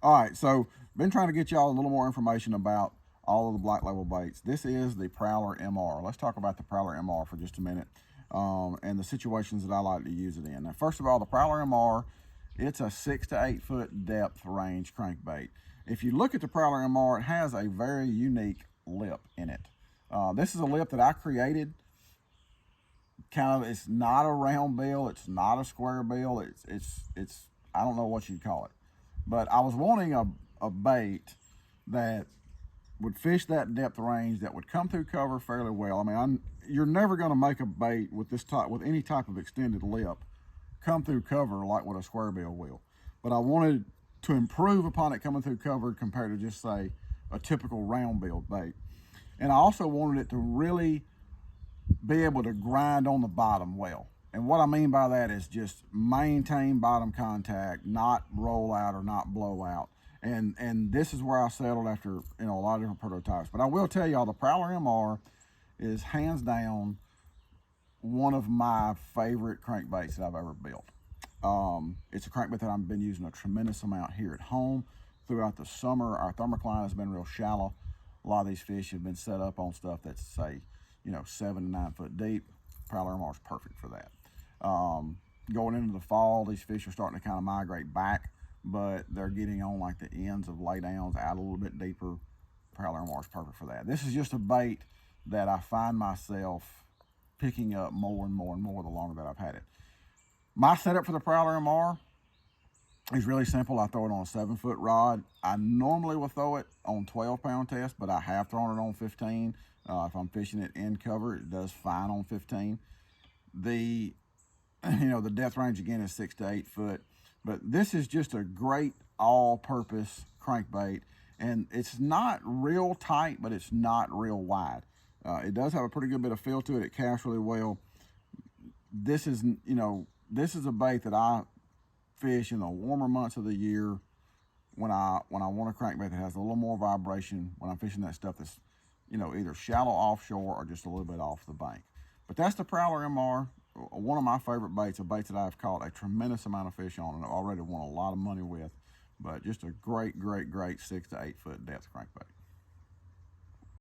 All right, so been trying to get y'all a little more information about all of the Black Label baits. This is the Prowler MR. Let's talk about the Prowler MR for just a minute, and the situations that I like to use it in. Now, first of all, the Prowler MR, it's a 6 to 8 foot depth range crankbait. If you look at the Prowler MR, it has a very unique lip in it. This is a lip that I created. Kind of, it's not a round bill, it's not a square bill, it's I don't know what you'd call it, but I was wanting a bait that would fish that depth range, that would come through cover fairly well. I mean, you're never going to make a bait with this type, with any type of extended lip, come through cover like what a square bill will. But I wanted to improve upon it coming through cover compared to just say a typical round bill bait. And I also wanted it to really be able to grind on the bottom well. And what I mean by that is just maintain bottom contact, not roll out or not blow out. And this is where I settled after a lot of different prototypes. But I will tell y'all, the Prowler MR is hands down one of my favorite crankbaits that I've ever built. It's a crankbait that I've been using a tremendous amount here at home throughout the summer. Our thermocline has been real shallow. A lot of these fish have been set up on stuff that's, say, 7 to 9 foot deep. Prowler MR is perfect for that. Going into the fall, these fish are starting to kind of migrate back, but they're getting on like the ends of laydowns out a little bit deeper. Prowler MR is perfect for that. This is just a bait that I find myself picking up more and more and more the longer that I've had it. My setup for the Prowler MR is really simple. I throw it on a 7 foot rod. I normally will throw it on 12-pound test, but I have thrown it on 15. If I'm fishing it in cover, it does fine on 15. The depth range again is 6 to 8 foot, but this is just a great all-purpose crankbait, and it's not real tight, but it's not real wide. It does have a pretty good bit of feel to it. It casts really well. This is a bait that I fish in the warmer months of the year when I want a crankbait that has a little more vibration, when I'm fishing that stuff that's either shallow offshore or just a little bit off the bank. But that's the Prowler MR, one of my favorite baits, a bait that I've caught a tremendous amount of fish on and I've already won a lot of money with. But just a great, great, great 6 to 8 foot depth crankbait.